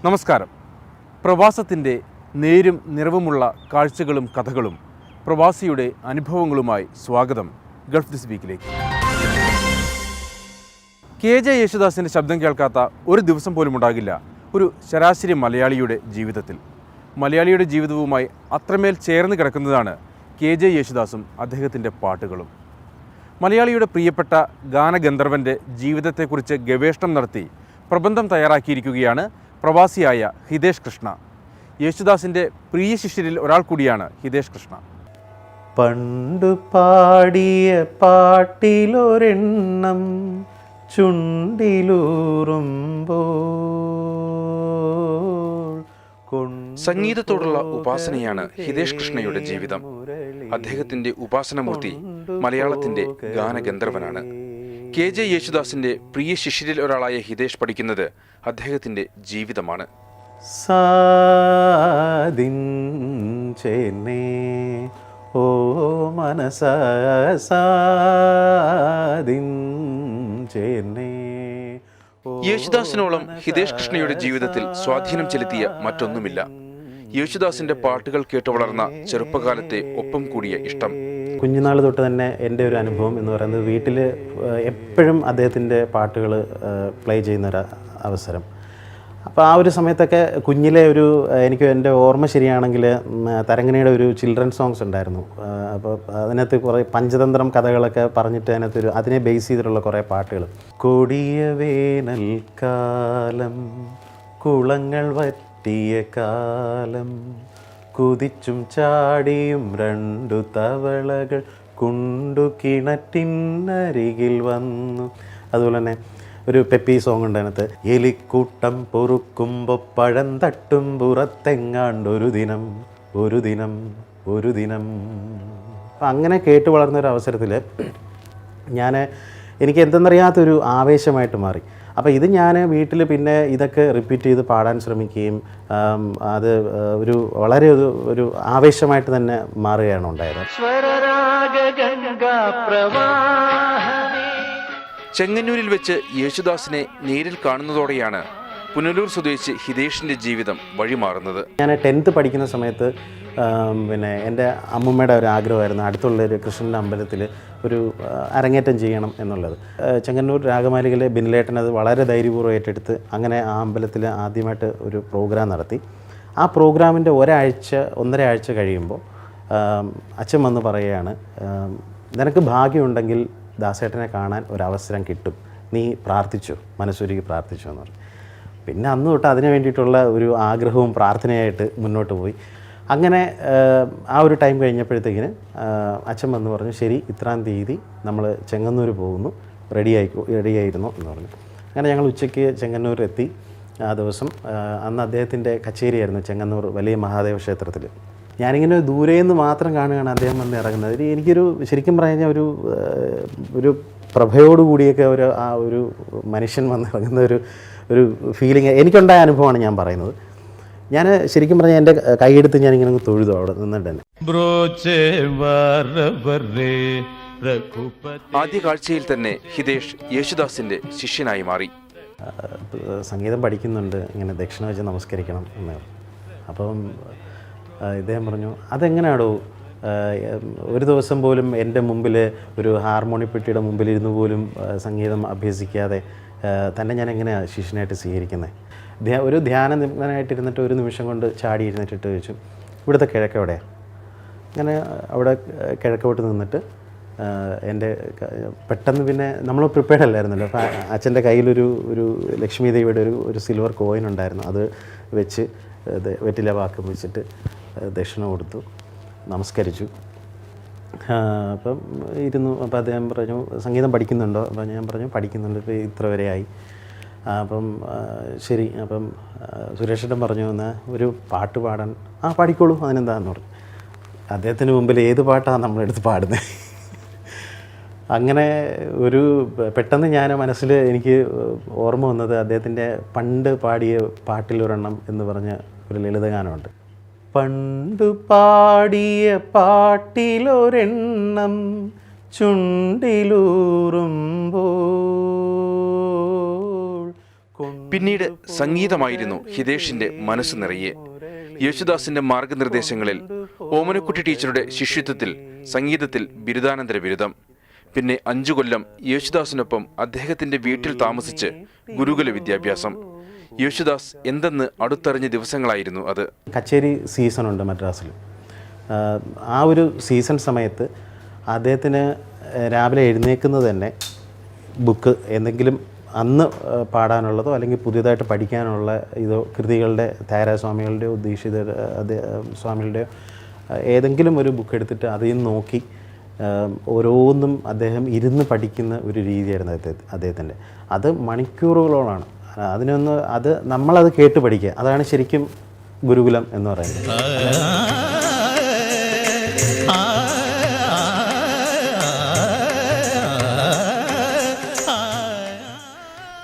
നമസ്കാരം. പ്രവാസത്തിൻ്റെ നേരും നിറവുമുള്ള കാഴ്ചകളും കഥകളും പ്രവാസിയുടെ അനുഭവങ്ങളുമായി സ്വാഗതം ഗൾഫ് ദിസ് വീക്കിലേക്ക്. KJ യേശുദാസിൻ്റെ ശബ്ദം കേൾക്കാത്ത ഒരു ദിവസം പോലും ഉണ്ടാകില്ല ഒരു ശരാശരി മലയാളിയുടെ ജീവിതത്തിൽ. മലയാളിയുടെ ജീവിതവുമായി അത്രമേൽ ചേർന്ന് കിടക്കുന്നതാണ് KJ യേശുദാസും അദ്ദേഹത്തിൻ്റെ പാട്ടുകളും. മലയാളിയുടെ പ്രിയപ്പെട്ട ഗാനഗന്ധർവൻ്റെ ജീവിതത്തെക്കുറിച്ച് ഗവേഷണം നടത്തി പ്രബന്ധം തയ്യാറാക്കിയിരിക്കുകയാണ് പ്രവാസിയായ ഹിതേഷ് കൃഷ്ണ. യേശുദാസിൻ്റെ പ്രിയ ശിഷ്യരിൽ ഒരാൾ കൂടിയാണ് ഹിതേഷ് കൃഷ്ണ. പണ്ടു പാടിയ പാട്ടിലൊരെണ്ണം ചുണ്ടിലൂറുമ്പോൾ സംഗീതത്തോടുള്ള ഉപാസനയാണ് ഹിതേഷ് കൃഷ്ണയുടെ ജീവിതം. അദ്ദേഹത്തിൻ്റെ ഉപാസനമൂർത്തി മലയാളത്തിൻ്റെ ഗാനഗന്ധർവനാണ്. KJ യേശുദാസിൻ്റെ പ്രിയ ശിഷ്യരിൽ ഒരാളായ ഹിതേഷ് പഠിക്കുന്നത് അദ്ദേഹത്തിൻ്റെ ജീവിതമാണ്. ഓ മനസ യേശുദാസിനോളം ഹിതേഷ് കൃഷ്ണയുടെ ജീവിതത്തിൽ സ്വാധീനം ചെലുത്തിയ മറ്റൊന്നുമില്ല. യേശുദാസിന്റെ പാട്ടുകൾ കേട്ടു വളർന്ന ചെറുപ്പകാലത്തെ ഒപ്പം കൂടിയ ഇഷ്ടം. കുഞ്ഞുനാൾ തൊട്ട് തന്നെ എൻ്റെ ഒരു അനുഭവം എന്ന് പറയുന്നത് വീട്ടിൽ എപ്പോഴും അദ്ദേഹത്തിൻ്റെ പാട്ടുകൾ പ്ലേ ചെയ്യുന്നൊരു അവസരം. അപ്പോൾ ആ ഒരു സമയത്തൊക്കെ കുഞ്ഞിലെ എനിക്ക് എൻ്റെ ഓർമ്മ ശരിയാണെങ്കിൽ തരംഗിണിയുടെ ഒരു ചിൽഡ്രൻ സോങ്സ് ഉണ്ടായിരുന്നു. അപ്പോൾ അതിനകത്ത് കുറേ പഞ്ചതന്ത്രം കഥകളൊക്കെ പറഞ്ഞിട്ട് അതിനെ ബേസ് ചെയ്തിട്ടുള്ള കുറേ പാട്ടുകൾ. കൊടിയ വേനൽക്കാലം കുളങ്ങൾ വറ്റിയ കാലം കുതിച്ചും ചാടിയും രണ്ടു തവളകൾ കുണ്ടു കിണറ്റിനരികിൽ വന്നു. അതുപോലെ തന്നെ ഒരു പെപ്പി സോങ് ഉണ്ട് അതിനകത്ത്. എലിക്കൂട്ടം പൊറുക്കുമ്പോൾ പഴം തട്ടും പുറത്തെങ്ങാണ്ടൊരു ദിനം ഒരു ദിനം ഒരു ദിനം. അപ്പം അങ്ങനെ കേട്ട് വളർന്നൊരു അവസരത്തിൽ എനിക്ക് എന്തെന്നറിയാത്തൊരു ആവേശമായിട്ട് മാറി. അപ്പോൾ ഇത് ഞാൻ വീട്ടിൽ പിന്നെ ഇതൊക്കെ റിപ്പീറ്റ് ചെയ്ത് പാടാൻ ശ്രമിക്കുകയും അത് വളരെ ഒരു ആവേശമായിട്ട് തന്നെ മാറുകയാണ് ഉണ്ടായത്. ചെങ്ങന്നൂരിൽ വെച്ച് യേശുദാസിനെ നേരിൽ കാണുന്നതോടെയാണ് പുനലൂർ സ്വദേശി ഹിതേഷിൻ്റെ ജീവിതം വഴിമാറുന്നത്. ഞാൻ 10th പഠിക്കുന്ന സമയത്ത് പിന്നെ എൻ്റെ അമ്മൂമ്മയുടെ ഒരു ആഗ്രഹമായിരുന്നു അടുത്തുള്ളൊരു കൃഷ്ണൻ്റെ അമ്പലത്തിൽ ഒരു അരങ്ങേറ്റം ചെയ്യണം എന്നുള്ളത്. ചെങ്ങന്നൂർ രാഗമാലികയിലെ ബിൻലേട്ടൻ അത് വളരെ ധൈര്യപൂർവ്വം ഏറ്റെടുത്ത് അങ്ങനെ ആ അമ്പലത്തിൽ ആദ്യമായിട്ട് ഒരു പ്രോഗ്രാം നടത്തി. ആ പ്രോഗ്രാമിൻ്റെ ഒന്നര ആഴ്ച കഴിയുമ്പോൾ അച്ഛൻ വന്ന് പറയുകയാണ്, നിനക്ക് ഭാഗ്യമുണ്ടെങ്കിൽ ദാസേട്ടനെ കാണാൻ ഒരവസരം കിട്ടും, നീ പ്രാർത്ഥിച്ചു, മനസ്സൊരുക്കി പ്രാർത്ഥിച്ചു എന്ന് പറഞ്ഞു. പിന്നെ അന്ന് തൊട്ട് അതിന് വേണ്ടിയിട്ടുള്ള ഒരു ആഗ്രഹവും പ്രാർത്ഥനയായിട്ട് മുന്നോട്ട് പോയി. അങ്ങനെ ആ ഒരു ടൈം കഴിഞ്ഞപ്പോഴത്തേക്കിന് അച്ഛൻ വന്ന് പറഞ്ഞു, ശരി ഇത്രാം തീയതി നമ്മൾ ചെങ്ങന്നൂർ പോകുന്നു, റെഡിയായിരുന്നു എന്ന് പറഞ്ഞു. അങ്ങനെ ഞങ്ങൾ ഉച്ചയ്ക്ക് ചെങ്ങന്നൂർ എത്തി. ആ ദിവസം അന്ന് അദ്ദേഹത്തിൻ്റെ കച്ചേരിയായിരുന്നു ചെങ്ങന്നൂർ വലിയ മഹാദേവ ക്ഷേത്രത്തിൽ. ഞാനിങ്ങനെ ദൂരെ നിന്ന് മാത്രം കാണുകയാണ് അദ്ദേഹം വന്ന് ഇറങ്ങുന്നത്. എനിക്കൊരു ശരിക്കും പറഞ്ഞാൽ ഒരു പ്രഭയോടുകൂടിയൊക്കെ ആ ഒരു മനുഷ്യൻ വന്ന് ഇറങ്ങുന്ന ഒരു ഫീലിംഗ് എനിക്കുണ്ടായ അനുഭവമാണ് ഞാൻ പറയുന്നത്. ഞാൻ ശരിക്കും പറഞ്ഞാൽ എൻ്റെ കൈയെടുത്ത് ഞാനിങ്ങനെ തൊഴുതു അവിടെ നിന്നിട്ട് തന്നെ. ആദ്യ കാഴ്ചയിൽ തന്നെ ഹിതേഷ് യേശുദാസിൻ്റെ ശിഷ്യനായി മാറി. സംഗീതം പഠിക്കുന്നുണ്ട്, ഇങ്ങനെ ദക്ഷിണ വെച്ച് നമസ്കരിക്കണം എന്ന്. അപ്പം ഇദ്ദേഹം പറഞ്ഞു, അതെങ്ങനെയാണോ ഒരു ദിവസം പോലും എൻ്റെ മുമ്പിൽ ഒരു ഹാർമോണിപ്പെട്ടിയുടെ മുമ്പിലിരുന്ന് പോലും സംഗീതം അഭ്യസിക്കാതെ തന്നെ ഞാൻ എങ്ങനെയാണ് ശിഷ്യനായിട്ട് സ്വീകരിക്കുന്നത്? ഒരു ധ്യാനനിമഗ്നനായിട്ടിരുന്നിട്ട് ഒരു നിമിഷം കൊണ്ട് ചാടി ഇരുന്നിട്ട് ചോദിച്ചു, ഇവിടുത്തെ കിഴക്ക് എവിടെയാണ്? അങ്ങനെ അവിടെ കിഴക്കോട്ട് നിന്നിട്ട് എൻ്റെ പെട്ടെന്ന് പിന്നെ നമ്മൾ പ്രിപ്പയർഡ് അല്ലായിരുന്നല്ലോ. അപ്പോൾ അച്ഛൻ്റെ കയ്യിലൊരു ലക്ഷ്മി ദേവിയുടെ ഒരു സിൽവർ കോയിൻ ഉണ്ടായിരുന്നു. അത് വെച്ച് വെറ്റില വാക്ക് വെച്ചിട്ട് ദക്ഷിണ കൊടുത്തു, നമസ്കരിച്ചു. അപ്പം ഇരുന്നു. അപ്പോൾ അദ്ദേഹം പറഞ്ഞു, സംഗീതം പഠിക്കുന്നുണ്ടോ? അപ്പം ഞാൻ പറഞ്ഞു പഠിക്കുന്നുണ്ട്, ഇപ്പോൾ ഇത്ര വരെയായി. അപ്പം ശരി. അപ്പം സുരേഷേട്ടൻ പറഞ്ഞു, എന്നാൽ ഒരു പാട്ട് പാടാൻ. പാടിക്കോളൂ, അതിനെന്താന്ന് പറഞ്ഞു. അദ്ദേഹത്തിന് മുമ്പിൽ ഏത് പാട്ടാണ് നമ്മളെടുത്ത് പാടുന്നത്? അങ്ങനെ പെട്ടെന്ന് ഞാൻ മനസ്സിൽ എനിക്ക് ഓർമ്മ വന്നത് അദ്ദേഹത്തിൻ്റെ പണ്ട് പാടിയ പാട്ടിലൊരെണ്ണം എന്ന് പറഞ്ഞ ഒരു ലളിതഗാനമുണ്ട്. പണ്ടു പാടിയ പാട്ടിലൊരെണ്ണം ചുണ്ടിലൂറുമ്പോൾ പിന്നീട് സംഗീതമായിരുന്നു ഹിതേഷിന്റെ മനസ്സ് നിറയെ. യേശുദാസിന്റെ മാർഗനിർദ്ദേശങ്ങളിൽ ഓമനക്കുട്ടി ടീച്ചറുടെ ശിഷ്യത്വത്തിൽ സംഗീതത്തിൽ ബിരുദാനന്തര ബിരുദം. പിന്നെ 5 കൊല്ലം യേശുദാസിനൊപ്പം അദ്ദേഹത്തിന്റെ വീട്ടിൽ താമസിച്ച് ഗുരുകുല വിദ്യാഭ്യാസം. യേശുദാസ് എന്തെന്ന് അടുത്തറിഞ്ഞ ദിവസങ്ങളായിരുന്നു അത്. കച്ചേരി സീസണുണ്ട് മദ്രാസിൽ. ആ ഒരു സീസൺ സമയത്ത് അദ്ദേഹത്തിന് രാവിലെ എഴുന്നേൽക്കുന്നത് തന്നെ ബുക്ക് എന്തെങ്കിലും അന്ന് പാടാനുള്ളതോ അല്ലെങ്കിൽ പുതിയതായിട്ട് പഠിക്കാനുള്ള ഇതോ കൃതികളുടെ ത്യാഗരാജസ്വാമികളുടെയോ ദീക്ഷിത സ്വാമികളുടെയോ ഏതെങ്കിലും ഒരു ബുക്ക് എടുത്തിട്ട് അതിൽ നിന്ന് നോക്കി ഓരോന്നും അദ്ദേഹം ഇരുന്ന് പഠിക്കുന്ന ഒരു രീതിയായിരുന്നു അദ്ദേഹത്തിൻ്റെ. അത് മണിക്കൂറുകളോളാണ്. അത് നമ്മളത് കേട്ട് പഠിക്കുക. അതാണ് ശരിക്കും ഗുരുകുലം എന്ന് പറയുന്നത്.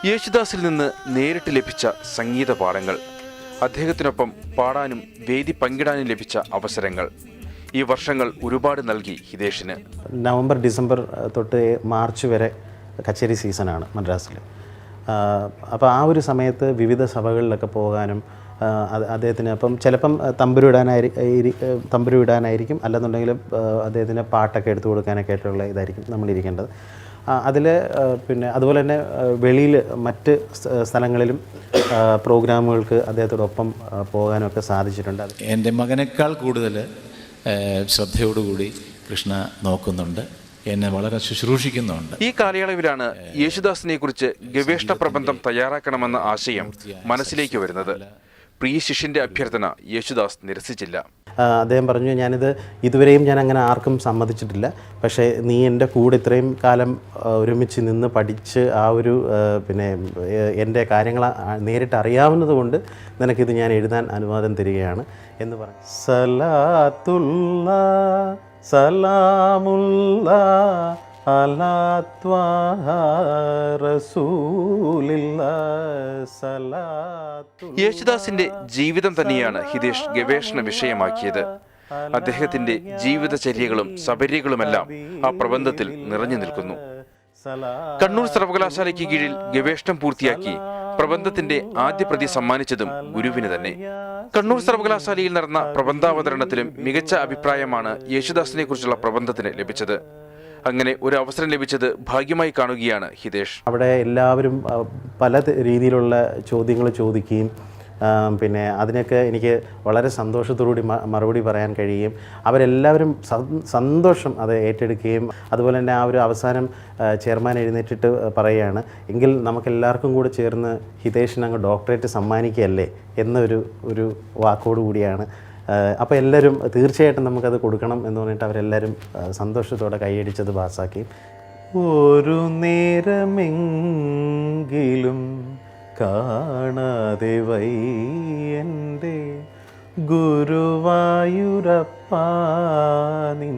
യേശുദാസിൽ നിന്ന് നേരിട്ട് ലഭിച്ച സംഗീത പാഠങ്ങൾ, അദ്ദേഹത്തിനൊപ്പം പാടാനും വേദി പങ്കിടാനും ലഭിച്ച അവസരങ്ങൾ, ഈ വർഷങ്ങൾ ഒരുപാട് നൽകി ഹിതേഷിന്. നവംബർ ഡിസംബർ തൊട്ട് മാർച്ച് വരെ കച്ചേരി സീസണാണ് മദ്രാസിൽ. അപ്പോൾ ആ ഒരു സമയത്ത് വിവിധ സഭകളിലൊക്കെ പോകാനും അദ്ദേഹത്തിന് അപ്പം ചിലപ്പം തമ്പുരു ഇടാനായിരിക്കും, അല്ലെന്നുണ്ടെങ്കിൽ അദ്ദേഹത്തിന് പാട്ടൊക്കെ എടുത്തു കൊടുക്കാനൊക്കെ ആയിട്ടുള്ള ഇതായിരിക്കും നമ്മളിരിക്കേണ്ടത്. അതിൽ പിന്നെ അതുപോലെ തന്നെ വെളിയിൽ മറ്റ് സ്ഥലങ്ങളിലും പ്രോഗ്രാമുകൾക്ക് അദ്ദേഹത്തോടൊപ്പം പോകാനൊക്കെ സാധിച്ചിട്ടുണ്ട്. എൻ്റെ മകനേക്കാൾ കൂടുതൽ ശ്രദ്ധയോടുകൂടി കൃഷ്ണ നോക്കുന്നുണ്ട്, എന്നെ വളരെ ശുശ്രൂഷിക്കുന്നുണ്ട്. ഈ കാലയളവിലാണ് യേശുദാസിനെ കുറിച്ച് ഗവേഷണ പ്രബന്ധം തയ്യാറാക്കണമെന്ന ആശയം മനസ്സിലേക്ക് വരുന്നത്. പ്രിയ ശിഷ്യന്റെ അഭ്യർത്ഥന യേശുദാസ് നിരസിച്ചില്ല. അദ്ദേഹം പറഞ്ഞു, ഇതുവരെയും ഞാൻ അങ്ങനെ ആർക്കും സമ്മതിച്ചിട്ടില്ല, പക്ഷേ നീ എൻ്റെ കൂടെ ഇത്രയും കാലം ഒരുമിച്ച് നിന്ന് പഠിച്ച് ആ ഒരു പിന്നെ എൻ്റെ കാര്യങ്ങൾ നേരിട്ട് അറിയാവുന്നത് കൊണ്ട് നിനക്കിത് ഞാൻ എഴുതാൻ അനുവാദം തരികയാണ് എന്ന് പറഞ്ഞു. സലാത്തുള്ള സലാമുള്ള അലാ ത്വാഹ റസൂലില്ലാ സലാത്തു. യേശുദാസിന്റെ ജീവിതം തന്നെയാണ് ഹിതേഷ് ഗവേഷണ വിഷയമാക്കിയത്. അദ്ദേഹത്തിന്റെ ജീവിതചര്യകളും സബര്യകളുമെല്ലാം ആ പ്രബന്ധത്തിൽ നിറഞ്ഞു നിൽക്കുന്നു. കണ്ണൂർ സർവകലാശാലയ്ക്ക് കീഴിൽ ഗവേഷണം പൂർത്തിയാക്കി പ്രബന്ധത്തിന്റെ ആദ്യ പ്രതി സമ്മാനിച്ചതും ഗുരുവിന് തന്നെ. കണ്ണൂർ സർവകലാശാലയിൽ നടന്ന പ്രബന്ധാവതരണത്തിലും മികച്ച അഭിപ്രായമാണ് യേശുദാസിനെ കുറിച്ചുള്ള പ്രബന്ധത്തിന് ലഭിച്ചത്. അങ്ങനെ ഒരു അവസരം ലഭിച്ചത് ഭാഗ്യമായി കാണുകയാണ് ഹിതേഷ്. അവിടെ എല്ലാവരും പല രീതിയിലുള്ള ചോദ്യങ്ങൾ ചോദിക്കുകയും പിന്നെ അതിനൊക്കെ എനിക്ക് വളരെ സന്തോഷത്തോടുകൂടി മറുപടി പറയാൻ കഴിയുകയും അവരെല്ലാവരും സന്തോഷം അത് ഏറ്റെടുക്കുകയും അതുപോലെ തന്നെ ആ ഒരു അവസാനം ചെയർമാൻ എഴുന്നേറ്റിട്ട് പറയുകയാണ്, എങ്കിൽ നമുക്കെല്ലാവർക്കും കൂടെ ചേർന്ന് ഹിതേഷിന് അങ്ങ് ഡോക്ടറേറ്റ് സമ്മാനിക്കുകയല്ലേ എന്നൊരു വാക്കോടു കൂടിയാണ്. അപ്പോൾ എല്ലാവരും തീർച്ചയായിട്ടും നമുക്കത് കൊടുക്കണം എന്ന് പറഞ്ഞിട്ട് അവരെല്ലാവരും സന്തോഷത്തോടെ കൈയടിച്ചത് പാസ്സാക്കി. ഒരു നേരമെങ്കിലും കാണാതെ വൈ എൻ്റെ ഗുരുവായൂരപ്പാ നിൻ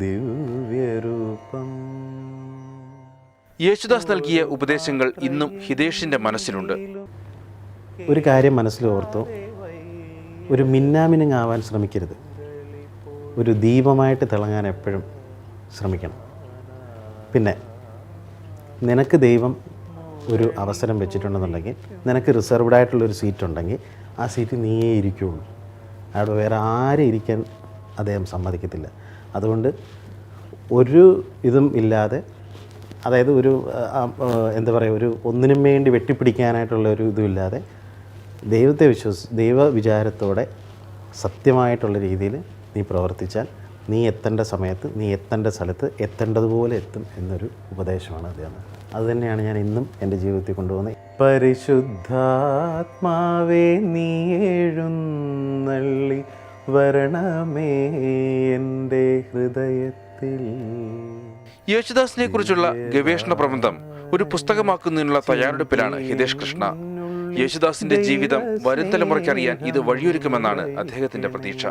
ദിവ്യരൂപം. യേശുദാസ് നൽകിയ ഉപദേശങ്ങൾ ഇന്നും ഹിതേഷിന്റെ മനസ്സിലുണ്ട്. ഒരു കാര്യം മനസ്സിൽ ഓർത്തു, ഒരു മിന്നാമിനുങ്ങ് ആവാൻ ശ്രമിക്കരുത്. ഒരു ദീപമായിട്ട് തിളങ്ങാൻ എപ്പോഴും ശ്രമിക്കണം. പിന്നെ നിനക്ക് ദൈവം ഒരു അവസരം വെച്ചിട്ടുണ്ടെന്നുണ്ടെങ്കിൽ, നിനക്ക് റിസർവ്ഡ് ആയിട്ടുള്ളൊരു സീറ്റ് ഉണ്ടെങ്കിൽ ആ സീറ്റ് നീയേ ഇരിക്കുകയുള്ളൂ. അവിടെ വേറെ ആരും ഇരിക്കാൻ അദ്ദേഹം സമ്മതിക്കത്തില്ല. അതുകൊണ്ട് ഒരു ഇതും ഇല്ലാതെ, അതായത് ഒരു എന്താ പറയുക, ഒരു ഒന്നിനും വേണ്ടി വെട്ടിപ്പിടിക്കാനായിട്ടുള്ള ഒരു ഇതുമില്ലാതെ ദൈവത്തെ ദൈവ വിചാരത്തോടെ സത്യമായിട്ടുള്ള രീതിയിൽ നീ പ്രവർത്തിച്ചാൽ നീ എത്തേണ്ട സമയത്ത് നീ എത്തേണ്ട സ്ഥലത്ത് എത്തേണ്ടതുപോലെ എത്തും എന്നൊരു ഉപദേശമാണ് അദ്ദേഹം. അതുതന്നെയാണ് ഞാൻ ഇന്നും എൻ്റെ ജീവിതത്തിൽ കൊണ്ടുപോകുന്നത്. പരിശുദ്ധാത്മാവേ നീ എഴുന്നള്ളി വരണമേ എൻ്റെ ഹൃദയത്തിൽ. യേശുദാസിനെ കുറിച്ചുള്ള ഗവേഷണ പ്രബന്ധം ഒരു പുസ്തകമാക്കുന്നതിനുള്ള തയ്യാറെടുപ്പിലാണ് ഹിതേഷ് കൃഷ്ണ. യേശുദാസിന്റെ ജീവിതം വരും തലമുറയ്ക്കറിയാൻ ഇത് വഴിയൊരുക്കുമെന്നാണ് അദ്ദേഹത്തിന്റെ പ്രതീക്ഷ.